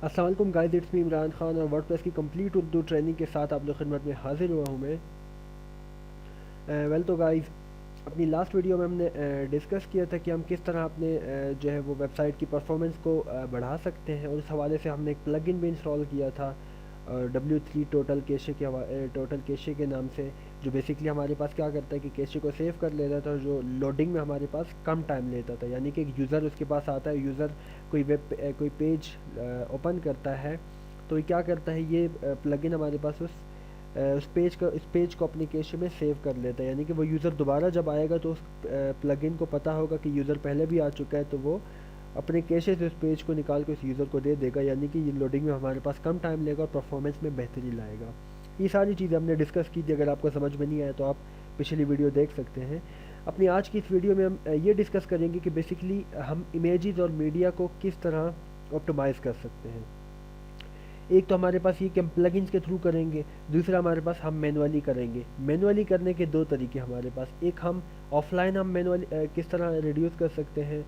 अस्सलाम वालेकुम guys, it's me Imran Khan और वर्डप्रेस की कंप्लीट उर्दू ट्रेनिंग के साथ आप लोग खिदमत में हाजिर हुआ हूँ मैं। वेल तो गाइस, अपनी लास्ट वीडियो में हमने डिस्कस किया था कि हम किस तरह अपने जो है वो वेबसाइट की परफॉर्मेंस को बढ़ा सकते हैं, और उस हवाले से हमने एक प्लगइन भी इंस्टॉल किया था W3 टोटल कैशे के नाम से, जो बेसिकली हमारे पास क्या करता है कि कैशे को सेव कर लेता था और जो लोडिंग में हमारे पास कम टाइम लेता था। यानी कि एक यूज़र उसके पास आता है, यूज़र कोई पेज ओपन करता है, तो ये क्या करता है, ये प्लगइन हमारे पास उस पेज को अपने कैशे में सेव कर लेता है। यानी कि वो यूज़र दोबारा जब आएगा तो उस प्लगइन को पता होगा कि यूज़र पहले भी आ चुका है, तो वो अपने कैशे से उस पेज को निकाल के उस यूज़र को दे देगा। यानी कि ये लोडिंग में हमारे पास कम टाइम लेगा और परफॉर्मेंस में बेहतरी लाएगा। ये सारी चीज़ें हमने डिस्कस की थी। अगर आपको समझ में नहीं आया तो आप पिछली वीडियो देख सकते हैं। अपनी आज की इस वीडियो में हम ये डिस्कस करेंगे कि बेसिकली हम इमेजेस और मीडिया को किस तरह ऑप्टिमाइज़ कर सकते हैं। एक तो हमारे पास ये कि हम प्लगइन्स के थ्रू करेंगे, दूसरा हमारे पास हम मैनुअली करेंगे। मैनुअली करने के दो तरीके हमारे पास, एक हम ऑफलाइन हम मैनुअली किस तरह रिड्यूस कर सकते हैं,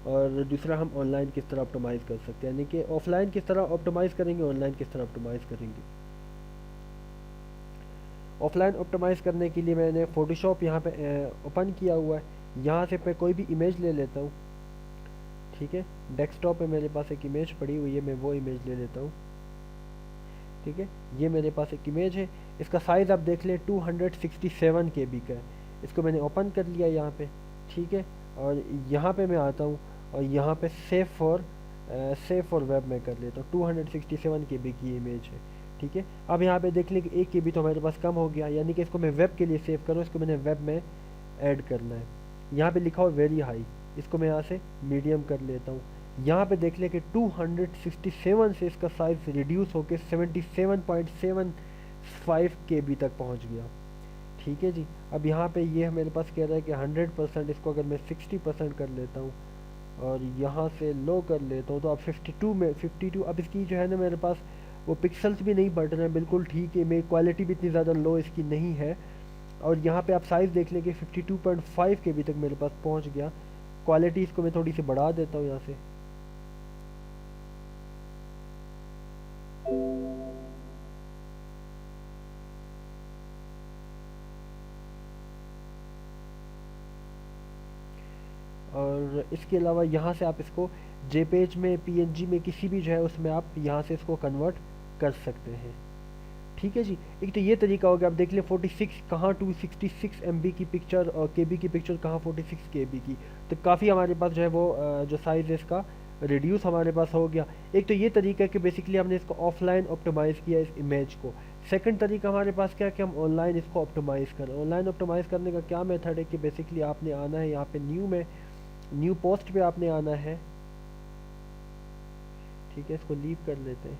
और दूसरा हम ऑनलाइन किस तरह ऑप्टिमाइज़ कर सकते हैं। यानी कि ऑफलाइन किस तरह ऑप्टिमाइज़ करेंगे, ऑनलाइन किस तरह ऑप्टिमाइज़ करेंगे। ऑफलाइन ऑप्टिमाइज़ करने के लिए मैंने फ़ोटोशॉप यहाँ पे ओपन किया हुआ है। यहाँ से मैं कोई भी इमेज ले लेता हूँ। ठीक है, डेस्कटॉप पे मेरे पास एक इमेज पड़ी हुई है, मैं वो इमेज ले लेता हूँ। ठीक है, ये मेरे पास एक इमेज है। इसका साइज़ आप देख लें 267 KB का है। इसको मैंने ओपन कर लिया यहाँ पे। ठीक है, और यहाँ पे मैं आता हूँ और यहाँ पे सेव फॉर वेब में कर लेता हूँ। 267 KB की इमेज है। ठीक है, अब यहाँ पे देख लें कि 1 KB तो हमारे पास कम हो गया, यानी कि इसको मैं वेब के लिए सेव करूँ, इसको मैंने वेब में ऐड करना है। यहाँ पे लिखा हो वेरी हाई, इसको मैं यहाँ से मीडियम कर लेता हूँ। यहाँ पे देख लें कि 267 से इसका साइज़ रिड्यूस होकर 77.75 KB तक पहुँच गया। ठीक है जी, अब यहाँ पे ये मेरे पास कह रहा है कि 100%, इसको अगर मैं 60% कर लेता हूँ और यहाँ से लो कर लेता हूँ, तो अब 52 अब इसकी जो है ना, मेरे पास वो पिक्सल्स भी नहीं बढ़ रहे हैं, बिल्कुल ठीक है। मेरी क्वालिटी भी इतनी ज़्यादा लो इसकी नहीं है। और यहाँ पे आप साइज़ देख लें कि 52.5 KB तक मेरे पास पहुँच गया। क्वालिटी इसको मैं थोड़ी सी बढ़ा देता हूँ यहाँ से। और इसके अलावा यहाँ से आप इसको जेपेज में, पीएनजी में, किसी भी जो है उसमें आप यहाँ से इसको कन्वर्ट कर सकते हैं। ठीक है जी, एक तो ये तरीका हो गया। आप देख लें 46 कहाँ 266 MB की पिक्चर और KB की पिक्चर कहाँ 46 KB की, तो काफ़ी हमारे पास जो है वो जो साइज़ है इसका रिड्यूस हमारे पास हो गया। एक तो ये तरीका है कि बेसिकली हमने इसको ऑफलाइन ऑप्टिमाइज़ किया इस इमेज को। सेकंड तरीका हमारे पास क्या है कि हम ऑनलाइन इसको ऑप्टिमाइज़ करें। ऑनलाइन ऑप्टिमाइज़ करने का क्या मेथड है कि बेसिकली आपने आना है यहाँ पे न्यू पोस्ट पे आपने आना है। ठीक है, इसको लीव कर लेते हैं।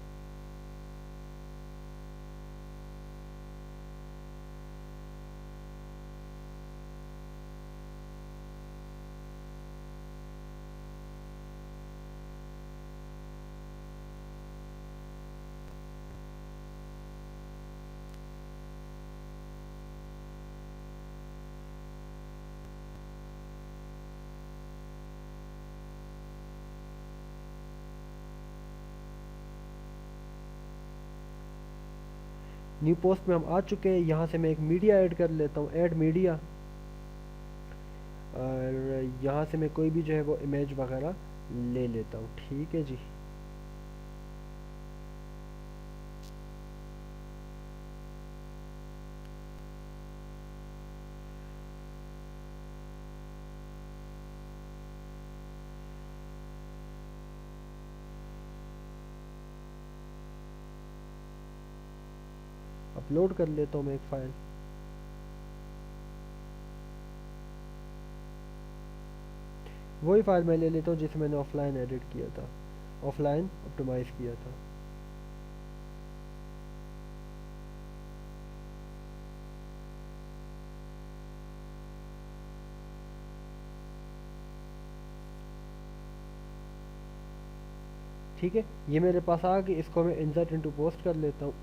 न्यू पोस्ट में हम आ चुके हैं। यहाँ से मैं एक मीडिया ऐड कर लेता हूँ, ऐड मीडिया, और यहाँ से मैं कोई भी जो है वो इमेज वगैरह ले लेता हूँ। ठीक है जी, अपलोड कर लेता हूँ मैं एक फ़ाइल। वही फाइल मैं ले लेता हूँ जिसे मैंने ऑफलाइन एडिट किया था, ऑफलाइन ऑप्टिमाइज़ किया था। ठीक है, ये मेरे पास आ गई। इसको मैं इंसर्ट इनटू पोस्ट कर लेता हूँ।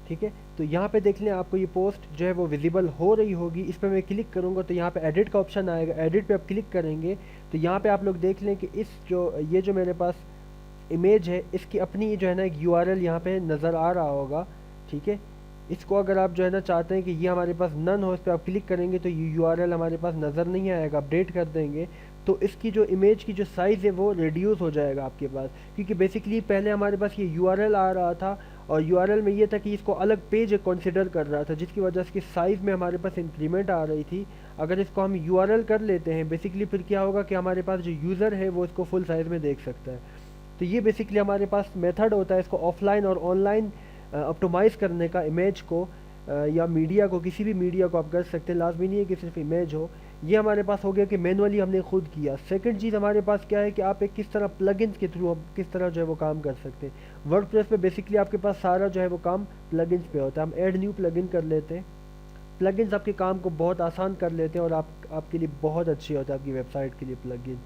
ठीक है। तो यहाँ पे देख लें आपको ये पोस्ट जो है वो विजिबल हो रही होगी। इस पर मैं क्लिक करूँगा तो यहाँ पे एडिट का ऑप्शन आएगा, एडिट पे आप क्लिक करेंगे तो यहाँ पे आप लोग देख लें कि इस ये जो मेरे पास इमेज है इसकी अपनी जो है ना एक यूआरएल यहाँ पे नज़र आ रहा होगा। ठीक है, इसको अगर आप जो है ना चाहते हैं कि ये हमारे पास नन हो, इस पर आप क्लिक करेंगे तो ये यूआरएल हमारे पास नज़र नहीं आएगा, अपडेट कर देंगे तो इसकी जो इमेज की जो साइज़ है वो रिड्यूस हो जाएगा आपके पास, क्योंकि बेसिकली पहले हमारे पास ये यूआरएल आ रहा था और यूआरएल में ये था कि इसको अलग पेज कंसिडर कर रहा था, जिसकी वजह से इसकी साइज़ में हमारे पास इंक्रीमेंट आ रही थी। अगर इसको हम यूआरएल कर लेते हैं बेसिकली फिर क्या होगा कि हमारे पास जो यूज़र है वो इसको फुल साइज़ में देख सकता है। तो ये बेसिकली हमारे पास मेथड होता है इसको ऑफलाइन और ऑनलाइन ऑप्टिमाइज़ करने का, इमेज को या मीडिया को, किसी भी मीडिया को आप कर सकते हैं, लाजमी नहीं है कि सिर्फ इमेज हो। ये हमारे पास हो गया कि मैनुअली हमने खुद किया। सेकंड चीज़ हमारे पास क्या है कि आप एक किस तरह प्लगइन्स के थ्रू आप किस तरह जो है वो काम कर सकते हैं। वर्डप्रेस पे बेसिकली आपके पास सारा जो है वो काम प्लगइन्स पे होता है। हम ऐड न्यू प्लगइन कर लेते हैं, प्लगइन्स आपके काम को बहुत आसान कर लेते हैं और आपके लिए बहुत अच्छी होता है आपकी वेबसाइट के लिए प्लगइन,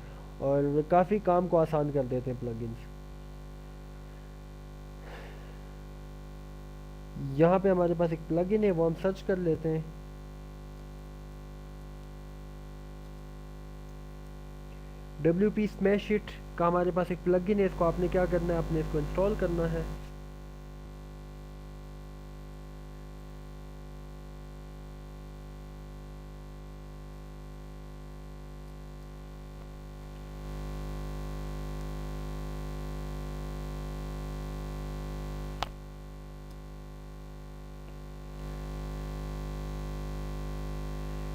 और काफ़ी काम को आसान कर देते हैं प्लगइन्स। यहाँ पे हमारे पास एक प्लगइन है वो हम सर्च कर लेते हैं। WP स्मैश इट का हमारे पास एक प्लगइन है, इसको आपने क्या करना है, आपने इसको इंस्टॉल करना है।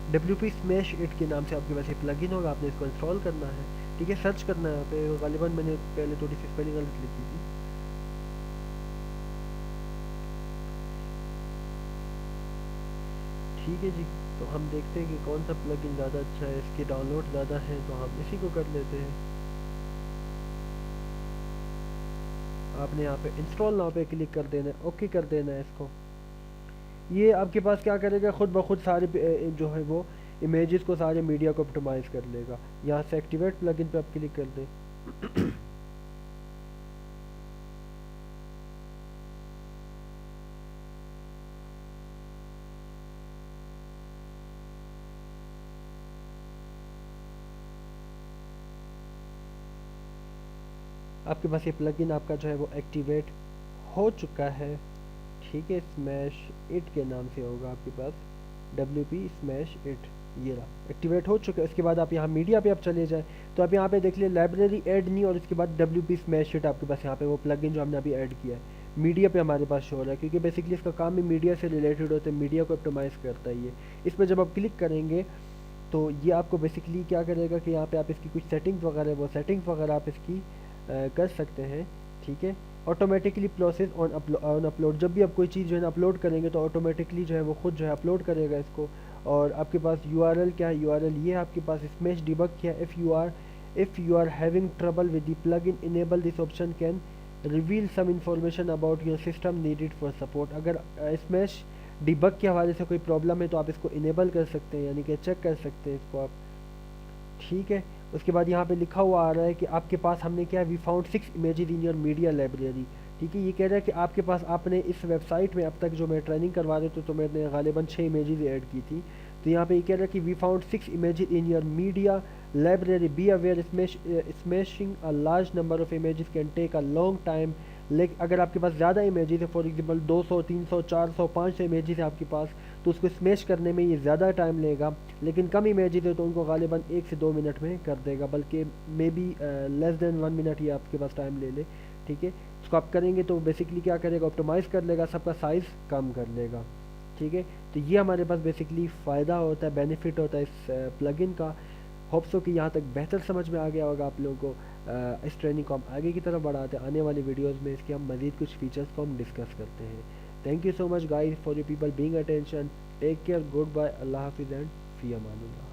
WP स्मैश इट के नाम से आपके पास ये प्लगइन होगा, आपने इसको इंस्टॉल करना है। ठीक है, सर्च करना है यहाँ पे, गालिबन मैंने पहले थोड़ी सी स्पेलिंग गलत लिखी थी। ठीक है जी, तो हम देखते हैं कि कौन सा प्लगइन ज़्यादा अच्छा है, इसके डाउनलोड ज़्यादा है तो हम इसी को कर लेते हैं। आपने यहाँ पे इंस्टॉल नाउ पे क्लिक कर देना है, ओके कर देना है इसको। ये आपके पास क्या करेगा, खुद ब खुद सारे जो है वो इमेजेस को, सारे मीडिया को ऑप्टिमाइज़ कर लेगा। यहाँ से एक्टिवेट प्लगइन पे आप क्लिक कर दें। आपके पास ये प्लगइन आपका जो है वो एक्टिवेट हो चुका है। ठीक है, स्मैश इट के नाम से होगा आपके पास, WP स्मैश इट, ये रहा एक्टिवेट हो चुका है। उसके बाद आप यहाँ मीडिया पे आप चले जाएं तो आप यहाँ पे देख लिया लाइब्रेरी ऐड न्यू, और उसके बाद WP स्मैश इट आपके पास यहाँ पे वो प्लगइन जो हमने अभी ऐड किया है मीडिया पे हमारे पास शो हो रहा है, क्योंकि बेसिकली इसका काम भी मीडिया से रिलेटेड होता है, मीडिया को ऑप्टिमाइज़ करता है ये। इस पर जब आप क्लिक करेंगे तो ये आपको बेसिकली क्या करेगा कि यहाँ पे आप इसकी कुछ सेटिंग्स वगैरह, वो सेटिंग्स वगैरह आप इसकी कर सकते हैं। ठीक है, ऑटोमेटिकली प्रोसेस ऑन अपलोड, जब भी आप कोई चीज़ जो है ना अपलोड करेंगे तो ऑटोमेटिकली जो है वो खुद जो है अपलोड करेगा इसको। और आपके पास URL क्या है, URL ये है आपके पास, स्मैश डिबग क्या है, if you are having trouble with the plugin enable this option can reveal some information about your system needed for support. अगर स्मैश डिबग के हवाले से कोई प्रॉब्लम है तो आप इसको इनेबल कर सकते हैं, यानी कि चेक कर सकते हैं इसको आप। ठीक है, उसके बाद यहाँ पे लिखा हुआ आ रहा है कि आपके पास हमने क्या है, we found 6 images in your media library. ठीक है, ये कह रहा है कि आपके पास आपने इस वेबसाइट में अब तक जो मैं ट्रेनिंग करवा रहे थे तो मैंने गालिबन 6 इमेजेस ऐड की थी। तो यहाँ पे ये कह रहा है कि we found 6 images in your media library, be aware smashing a large number of images can take a long time. लेकिन अगर आपके पास ज़्यादा इमेजेस है, फॉर एग्जांपल 200, 300, 400, 500 इमेजेस है आपके पास, तो उसको स्मैश करने में ये ज़्यादा टाइम लेगा। लेकिन कम इमेजेस है तो उनको गालिबन 1 से 2 मिनट में कर देगा, बल्कि may be less than 1 minute ये आपके पास टाइम ले ले। ठीक है, इसको आप करेंगे तो बेसिकली क्या करेगा, ऑप्टिमाइज़ कर लेगा, सबका साइज़ कम कर लेगा। ठीक है, तो ये हमारे पास बेसिकली फ़ायदा होता है, बेनिफिट होता है इस प्लगइन का। होप्सो कि यहाँ तक बेहतर समझ में आ गया होगा आप लोगों को। इस ट्रेनिंग को हम आगे की तरफ बढ़ाते हैं, आने वाली वीडियोस में इसके हम मज़ीद कुछ फीचर्स को हम डिस्कस करते हैं। Thank you so much guys for your people being attention. Take care, goodbye, अल्लाह हाफिज़ एंड फ़ी अमानुल्लाह।